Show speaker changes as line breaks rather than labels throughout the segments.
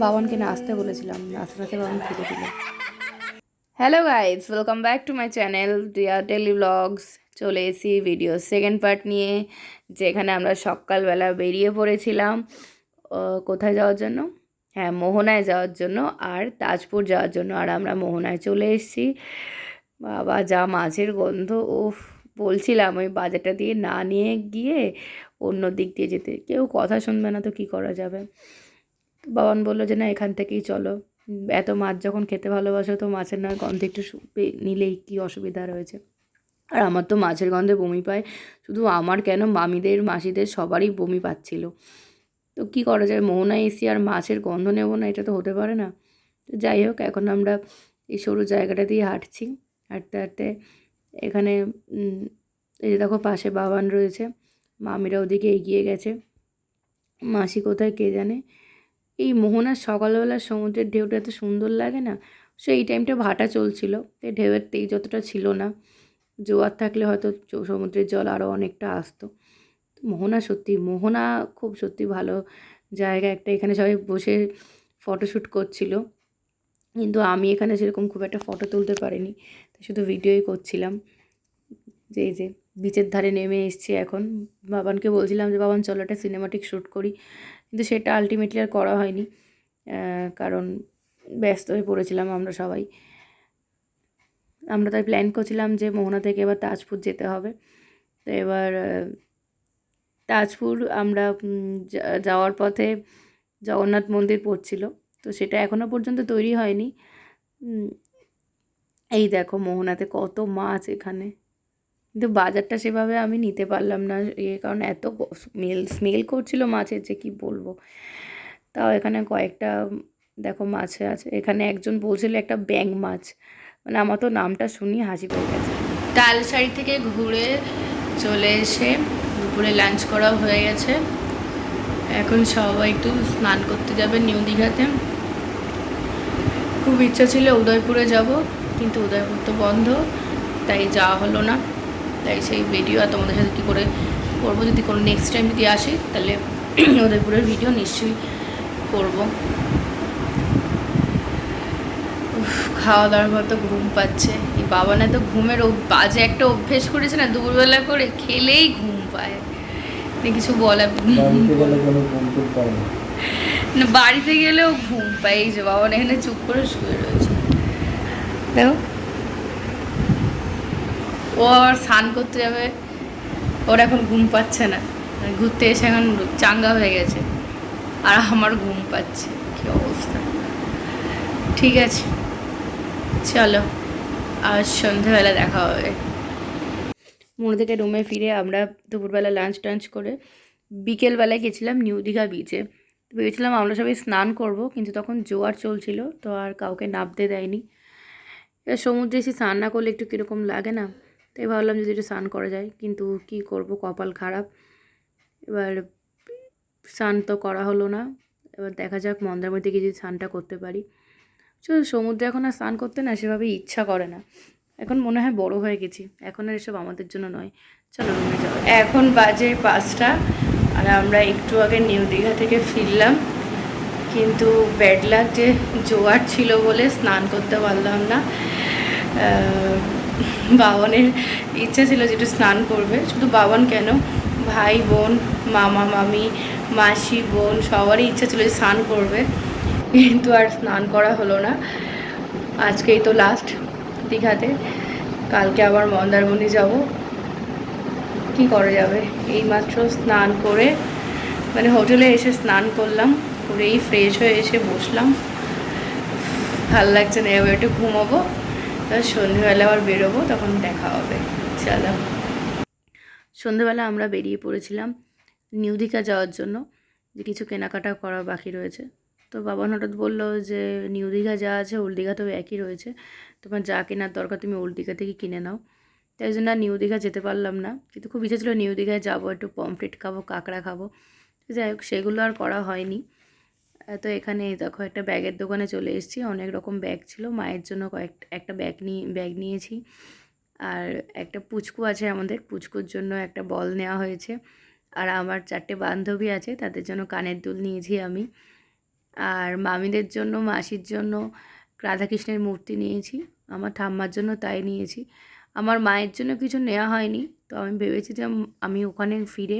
বাবানকে নাচতে বলেছিলাম, নাচতে নাচতে বাবান খেতে দিল। Hello guys, welcome back to my channel dear daily blogs. চলে এসেছি ভিডিও সেকেন্ড পার্ট নিয়ে, যেখানে আমরা সকালবেলা বেরিয়ে পড়েছিলাম কোথায় যাওয়ার জন্য, হ্যাঁ মোহনায় যাওয়ার জন্য আর তাজপুর যাওয়ার জন্য। আর আমরা মোহনায় চলে এসেছি। বাবা যা মাছের গন্ধ! ওফ, বলছিলাম ওই বাজারটা দিয়ে না নিয়ে গিয়ে অন্য দিক দিয়ে যেতে, কেউ কথা শুনবে না তো কী করা যাবে। বাবান বললো যে না এখান থেকেই চলো, এত মাছ যখন খেতে ভালোবাসো তো মাছের নয় গন্ধে একটু নিলেই কী অসুবিধা রয়েছে। আর আমার তো মাছের গন্ধে বমি পায়, শুধু আমার কেন, মামিদের মাসিদের সবারই বমি পাচ্ছিল। তো কী করা যায়, মোহনায় এসি আর মাছের গন্ধ নেবো না, এটা তো হতে পারে না। তো যাই হোক, এখন আমরা এই সরু জায়গাটা দিয়ে হাঁটছি। হাঁটতে হাঁটতে এখানে এই যে দেখো পাশে বাবান রয়েছে, মামিরা ওদিকে এগিয়ে গেছে, মাসি কোথায় কে জানে। এই মোহনার সকালবেলার সমুদ্রের ঢেউটা এত সুন্দর লাগে না। এই টাইমটা ভাটা চলছিল, তাই ঢেউয়ের তেজ যতটা ছিল না। জোয়ার থাকলে হয়তো সমুদ্রের জল আরও অনেকটা আসতো। তো মোহনা সত্যি, মোহনা খুব সত্যি ভালো জায়গা একটা। এখানে সবাই বসে ফটোশ্যুট করছিল, কিন্তু আমি এখানে সেরকম খুব একটা ফটো তুলতে পারিনি, তো শুধু ভিডিওই করছিলাম। যে এই যে বিচের ধারে নেমে এসেছি এখন। বাবানকে বলছিলাম যে বাবান চলো একটা সিনেমাটিক শ্যুট করি, কিন্তু সেটা আলটিমেটলি আর করা হয়নি, কারণ ব্যস্ত হয়ে পড়েছিলাম আমরা সবাই। আমরা তাই প্ল্যান করছিলাম যে মোহনা থেকে এবার তাজপুর যেতে হবে। তো এবার তাজপুর আমরা যাওয়ার পথে জগন্নাথ মন্দির পড়ছিল, তো সেটা এখনও পর্যন্ত তৈরি হয়নি। এই দেখো মোহনাতে কত মাছ এখানে, কিন্তু বাজারটা সেভাবে আমি নিতে পারলাম না, কারণ এত স্মেল করছিল মাছের যে কি বলবো। তাও এখানে কয়েকটা দেখো মাছ আছে। এখানে একজন বলছিল একটা ব্যাং মাছ, মানে আমার তো নামটা শুনি হাসি পেয়ে গেছে। তালসারি থেকে ঘুরে চলে এসে দুপুরে লাঞ্চ করা হয়ে গেছে। এখন সবাই একটু স্নান করতে যাবে নিউ দীঘাতে। খুব ইচ্ছা ছিল উদয়পুরে যাব, কিন্তু উদয়পুর তো বন্ধ, তাই যাওয়া হলো না। তাই সেই ভিডিও আর তোমাদের সাথে কী করে করবো, যদি কোনো নেক্সট টাইম যদি আসি তাহলে উদয়পুরের ভিডিও নিশ্চয়ই করবো। খাওয়া দাওয়ার পর তো ঘুম পাচ্ছে। এই বাবা না তো ঘুমের বাজে একটা অভ্যেস করেছে না, দুপুরবেলা করে খেলেই ঘুম পায়, কিছু বলার না। বাড়িতে গেলেও ঘুম পায়। এই যে বাবা এখানে চুপ করে শুয়ে রয়েছে, দেখো ও আবার স্নান করতে যাবে, ওর এখন ঘুম পাচ্ছে না, ঘুরতে এসে এখন চাঙ্গা হয়ে গেছে, আর আমার ঘুম পাচ্ছে। কি অবস্থা! ঠিক আছে চলো, আর সন্ধ্যেবেলা দেখা হবে। মনে থেকে রুমে ফিরে আমরা দুপুরবেলা লাঞ্চ টাঞ্চ করে বিকেলবেলায় গেছিলাম নিউ দীঘা বিচে। ভেবেছিলাম আমরা সবাই স্নান করব, কিন্তু তখন জোয়ার চলছিল, তো আর কাউকে নামতে দেয়নি। এবার সমুদ্রে এসে স্নান না করলে একটু কীরকম লাগে না, তাই ভাবলাম যদি একটু স্নান করা যায়, কিন্তু কি করব, কপাল খারাপ। এবার স্নান তো করা হলো না। এবার দেখা যাক মন্দারমণিতে গিয়ে যদি স্নানটা করতে পারি। সমুদ্রে এখন আর স্নান করতে না সেভাবে ইচ্ছা করে না, এখন মনে হয় বড় হয়ে গেছি, এখন আর এসব আমাদের জন্য নয়। চলো রুমে যাও। এখন বাজে 5টা, আর আমরা একটু আগে নিউ দীঘা থেকে ফিরলাম, কিন্তু ব্যাড লাক যে জোয়ার ছিল বলে স্নান করতে পারলাম না। বাবানের ইচ্ছা ছিল যে একটু স্নান করবে, শুধু বাবান কেন, ভাই বোন, মামা মামি, মাসি বোন সবারই ইচ্ছা ছিল যে স্নান করবে, কিন্তু আর স্নান করা হলো না। আজকেই তো লাস্ট দীঘাতে, কালকে আবার মন্দারমণি যাব, কি করা যাবে। এইমাত্র স্নান করে মানে হোটেলে এসে স্নান করলাম, করেই ফ্রেশ হয়ে এসে বসলাম, ভাল লাগছে না, এবার একটু ঘুমাবো, তার সন্ধেবেলা আবার বেরোবো, তখন দেখা হবে। চলো, সন্ধেবেলা আমরা বেরিয়ে পড়েছিলাম নিউ দীঘা যাওয়ার জন্য, যে কিছু কেনাকাটা করা বাকি রয়েছে। তো বাবা হঠাৎ বললো যে নিউ দীঘা যা আছে ওল্ড দীঘা তো একই রয়েছে, তোমার যা কেনার দরকার তুমি ওল্ড দীঘা থেকে কিনে নাও। তাই জন্য আর নিউ দীঘা যেতে পারলাম না, কিন্তু খুব ইচ্ছা ছিল নিউ দীঘায় যাবো, একটু পমফ্রেট খাবো, কাঁকড়া খাবো। যাই হোক, সেগুলো আর করা হয়নি। তো এখানে দেখো একটা ব্যাগের দোকানে চলে এসেছি, অনেক রকম ব্যাগ ছিল, মায়ের জন্য একটা ব্যাগ নিয়েছি, আর একটা পুচকু আছে আমাদের, পুচকুর জন্য একটা বল নেওয়া হয়েছে, আর আমার 4টে বান্ধবী আছে, তাদের জন্য কানের দুল নিয়েছি আমি। আর মামিদের জন্য, মাসির জন্য রাধাকৃষ্ণের মূর্তি নিয়েছি, আমার ঠাম্মার জন্য তাই নিয়েছি। আমার মায়ের জন্য কিছু নেওয়া হয়নি, তো আমি ভেবেছি যে আমি ওখানে ফিরে,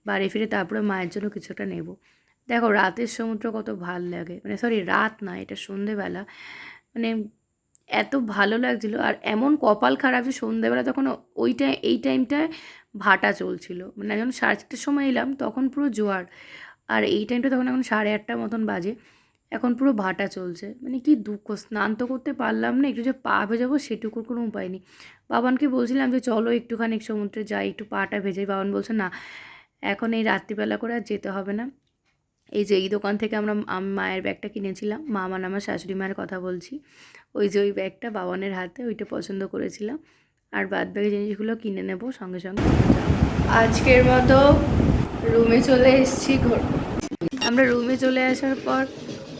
বাড়ি ফিরে তারপরে মায়ের জন্য কিছু একটা নেব। দেখো রাতের সমুদ্র কত ভাল লাগে, মানে সরি রাত না, এটা সন্ধেবেলা, মানে এত ভালো লাগছিলো। আর এমন কপাল খারাপ যে সন্ধেবেলা তখন এই টাইমটায় ভাটা চলছিল, মানে আমি যখন 4:30টার সময় এলাম তখন পুরো জোয়ার, আর এই টাইমটা তখন এখন 8:30 মতন বাজে, এখন পুরো ভাটা চলছে। মানে কি দুঃখ, স্নান তো করতে পারলাম না, একটু যে পা ভেজাবো সেটুকুর কোনো উপায় নেই। বাবানকে বলছিলাম যে চলো একটুখানি সমুদ্রে যাই, একটু পাটা ভেজাই। বাবান বলছে না, এখন এই রাত্রিবেলা করে আর যেতে হবে না। এই যে এই দোকান থেকে আমি মায়ের ব্যাগটা কিনেছিলাম, মা মানে আমার শাশুড়ি মায়ের কথা বলছি, ওই যে ওই ব্যাগটা বাবানের হাতে, ওইটা পছন্দ করেছিলাম। আর বাদ বাকি জিনিসগুলো কিনে নেব সঙ্গে সঙ্গে। আজকের মতো রুমে চলে এসেছি। আমরা রুমে চলে আসার পর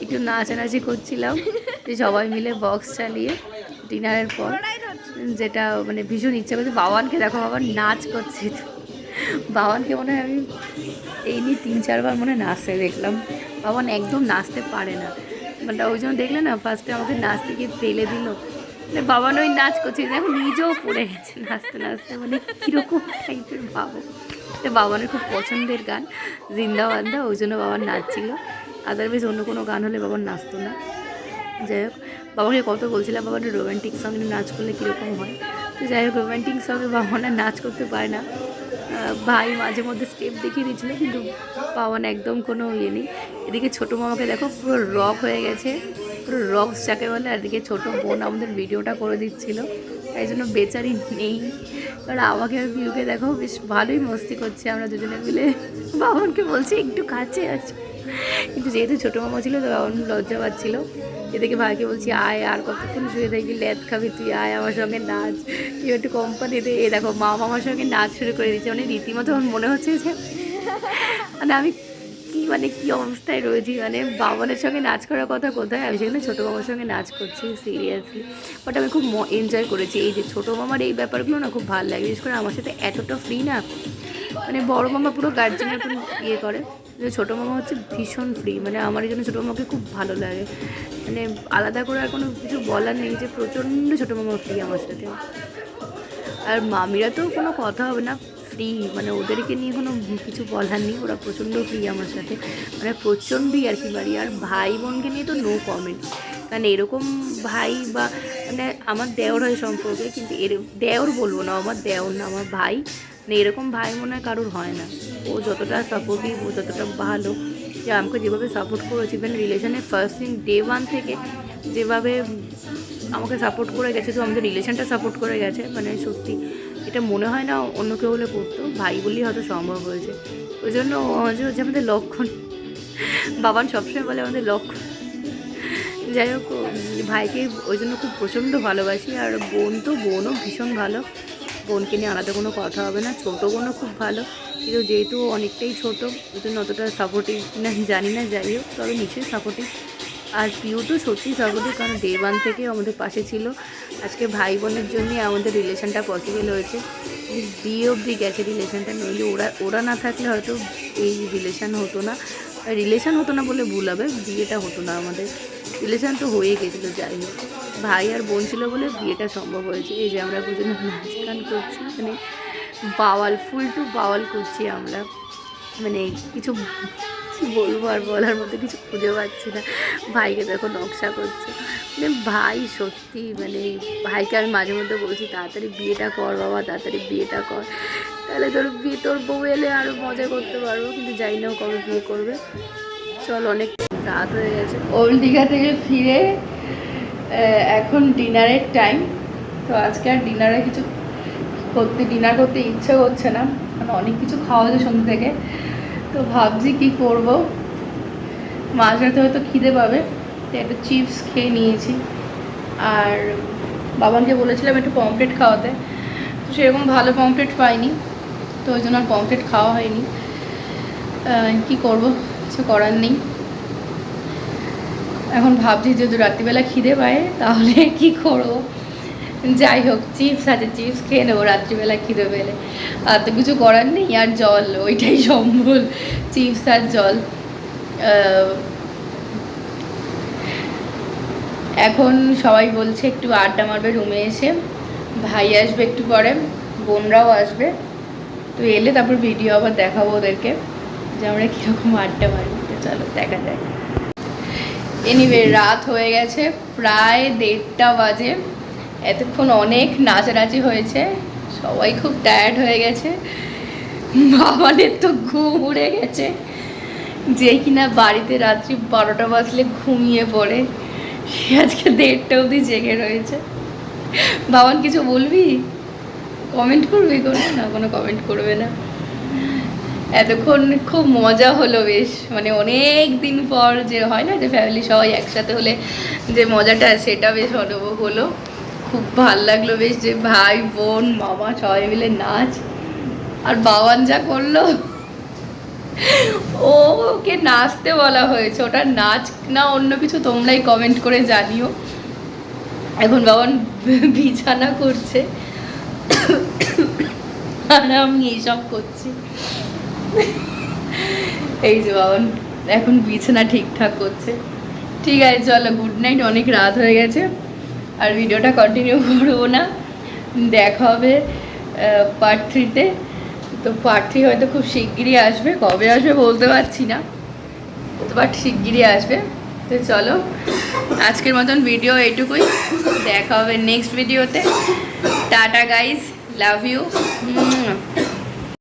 একটু নাচানাচি করছিলাম, যে সবাই মিলে বক্স চালিয়ে ডিনারের পর, যেটা মানে ভীষণ ইচ্ছা করছে। বাবানকে দেখো, বাবান নাচ করছে। বাবানকে মনে হয় আমি এই নিয়ে 3-4 বার মনে নাচতে দেখলাম। বাবান একদম নাচতে পারে না, মানে ওই জন্য দেখলে না ফার্স্টে আমাকে নাচতে গিয়ে ফেলে দিল। মানে বাবান ওই নাচ করছে, দেখো নিজেও পড়ে গেছে নাচতে নাচতে, মানে কীরকম টাইপের ভাবো। বাবানের খুব পছন্দের গান জিন্দাবান্দা, ওই জন্য বাবার নাচছিল। আদারওয়াইজ অন্য কোনো গান হলে বাবার নাচতো না। যাই হোক, বাবাকে কত বলছিলাম বাবার রোম্যান্টিক সঙ্গে নাচ করলে কীরকম হয়। তো যাই হোক, রোম্যান্টিক সঙ্গে বাবানা নাচ করতে পারে না। ভাই মাঝে মধ্যে স্টেপ দেখিয়ে দিচ্ছিলো, কিন্তু বাবান একদম কোনো ইয়ে নেই। এদিকে ছোটো মামাকে দেখো পুরো রক হয়ে গেছে, পুরো রক্স যাকে বলে। আর এদিকে ছোটো বোন আমাদের ভিডিওটা করে দিচ্ছিল, তাই জন্য বেচারি নেই। কারণ আমাকে আর ভিউকে দেখো বেশ ভালোই মস্তি করছে আমরা দুজনে মিলে। বাবানকে বলছি একটু কাছে আছে, কিন্তু যেহেতু ছোটো মামা ছিল তো বাবান লজ্জা পাচ্ছিলো। এদিকে ভাইকে বলছি আয়, আর কতক্ষণ শুয়ে থাকবি, ল্যাদ খাবি, তুই আয় আমার সঙ্গে নাচ, তুই একটু কোম্পানি দে। এ দেখো মা আমার সঙ্গে নাচ শুরু করে দিচ্ছে, মানে রীতিমতো আমার মনে হচ্ছে যে মানে আমি কি অবস্থায় রয়েছি, মানে বাবানের সঙ্গে নাচ করার কথা কোথায়, আমি সেখানে ছোটো মামার সঙ্গে নাচ করছি সিরিয়াসলি। বাট আমি খুব এনজয় করেছি। এই যে ছোটো মামার এই ব্যাপারগুলো না খুব ভালো লাগে, বিশেষ করে আমার সাথে এতটা ফ্রি না। মানে বড়ো মামা পুরো গার্জেনের উপর ইয়ে করে, যে ছোটো মামা হচ্ছে ভীষণ ফ্রি। মানে আমার এই জন্য ছোটো মামাকে খুব ভালো লাগে, মানে আলাদা করে আর কোনো কিছু বলার নেই, যে প্রচণ্ড ছোটো মামা ফ্রি আমার সাথে। আর মামিরা তো কোনো কথা হবে না, ফ্রি, মানে ওদেরকে নিয়ে কোনো কিছু বলার নেই, ওরা প্রচণ্ড ফ্রি আমার সাথে, মানে প্রচণ্ডই আর কি বাড়ি। আর ভাই বোনকে নিয়ে তো নো কমেন্ট, কারণ এরকম ভাই বা মানে আমার দেওর হয় সম্পর্কে, কিন্তু দেওর বলবো না, আমার দেওর না, আমার ভাই, মানে এরকম ভাই মনে হয় কারোর হয় না। ও যতটা সাপোর্টিভ, ও যতটা ভালো, যে আমাকে যেভাবে সাপোর্ট করেছে, মানে রিলেশনের ফার্স্ট দিন ডে 1 থেকে যেভাবে আমাকে সাপোর্ট করে গেছে, তো আমাদের রিলেশনটা সাপোর্ট করে গেছে, মানে সত্যি এটা মনে হয় না অন্য কেউ হলে করতো, ভাই বললেই হয়তো সম্ভব হয়েছে। ওই জন্য হচ্ছে আমাদের লক্ষণ, বাবান সবসময় বলে আমাদের লক্ষণ। যাই হোক, ভাইকে ওই জন্য খুব প্রচণ্ড ভালোবাসি। আর বোনও ভীষণ ভালো, বোনকে নিয়ে আলাদা কোনো কথা হবে না। ছোটো বোনও খুব ভালো, কিন্তু যেহেতু অনেকটাই ছোটো, ওই জন্য অতটা সাপোর্টিভ না জানি না, যাই হোক তবে নিশ্চয়ই সাপোর্টিভ। আর পিউ তো সত্যিই সাপোর্টিভ, কারণ ডে 1 থেকে আমাদের পাশে ছিল। আজকে ভাই বোনের জন্যই আমাদের রিলেশনটা পসিবল হয়েছে, বিয়ে অবধি গেছে রিলেশনটা, নইলে ওরা না থাকলে হয়তো এই রিলেশন হতো না বলে ভুল হবে, বিয়েটা হতো না আমাদের। রিলেশন তো হয়ে গেছিলো, যাই হোক ভাই আর বোন ছিল বলে বিয়েটা সম্ভব হয়েছে। এই যে আমরা দুজনে নাচ গান করছি, মানে বাওয়াল, ফুল টু বাওয়াল করছি আমরা, মানে কিছু বলবো আর বলার মধ্যে কিছু খুঁজে পাচ্ছি না। ভাইকে দেখো নকশা করছে, মানে ভাই সত্যি, মানে ভাইকে আমি মাঝে মধ্যে বলছি তাড়াতাড়ি বিয়েটা কর বাবা, তাড়াতাড়ি বিয়েটা কর, তাহলে তোর বউ এলে আরও মজা করতে পারবো, কিন্তু জানি না কবে বিয়ে করবে। চল, অনেক রাত হয়ে গেছে। ওল্ড দীঘা থেকে ফিরে এখন ডিনারের টাইম। তো আজকে আর ডিনার করতে ইচ্ছে করছে না, কারণ অনেক কিছু খাওয়া যায় সন্ধ্যে থেকে। তো ভাবছি কি করব, মাঝ রাতে হয়তো খিদে পাবে, তো একটু চিপস খেয়ে নিয়েছি। আর বাবানকে বলেছিলাম একটু পমফ্রেট খাওয়াতে, তো সেরকম ভালো পমফ্রেট পাইনি, তো ওই জন্য আর পমফ্রেট খাওয়া হয়নি। কি করব, কিছু করার নেই। এখন ভাবছি যদি রাত্রিবেলা খিদে পায় তাহলে কি করব। যাই হোক, চিপস আছে, চিপস খেয়ে নেবো রাত্রিবেলা খিদে পেলে, আর তো কিছু করার নেই। আর জল, ওইটাই সম্বল, চিপস আর জল। এখন সবাই বলছে একটু আড্ডা মারবে রুমে এসে, ভাই আসবে একটু পরে, বোনরাও আসবে। তো এলে তারপর ভিডিও আবার দেখাবো ওদেরকে যে আমরা কীরকম আড্ডা মারি। তো চলো দেখা যায়। এনিওয়ে রাত হয়ে গেছে, প্রায় 1:30 বাজে। এতক্ষণ অনেক নাচানাচি হয়েছে, সবাই খুব টায়ার্ড হয়ে গেছে। বাবানের তো ঘুম উড়ে গেছে, যে কিনা বাড়িতে রাত্রি 12টা বাজলে ঘুমিয়ে পড়ে, সে আজকে 1:30 অবধি জেগে রয়েছে। বাবান কিছু বলবি? কমেন্ট করবি? কোনো না, কোনো কমেন্ট করবে না। এতক্ষণ খুব মজা হলো বেশ, মানে অনেক দিন পর যে হয় না যে ফ্যামিলি সবাই একসাথে হলে যে মজাটা, সেটা বেশ অনুভব হলো। খুব ভাল লাগলো বেশ, যে ভাই বোন মামা সবাই মিলে নাচ। আর বাবান যা করলো, ওকে নাচতে বলা হয়েছে, ওটা নাচ না অন্য কিছু তোমরাই কমেন্ট করে জানিও। এখন বাবান বিছানা করছে আর আমি এইসব করছি। এই যে বাবান এখন বিছানা ঠিকঠাক করছে। ঠিক আছে চলো, গুড নাইট, অনেক রাত হয়ে গেছে, আর ভিডিওটা কন্টিনিউ করবো না। দেখা হবে পার্ট 3-তে। তো পার্ট 3 হয়তো খুব শিগগিরই আসবে, কবে আসবে বলতে পারছি না, তো বাট শিগগিরই আসবে। তো চলো আজকের মতন ভিডিও এইটুকুই, দেখা হবে নেক্সট ভিডিওতে। Tata guys, love you.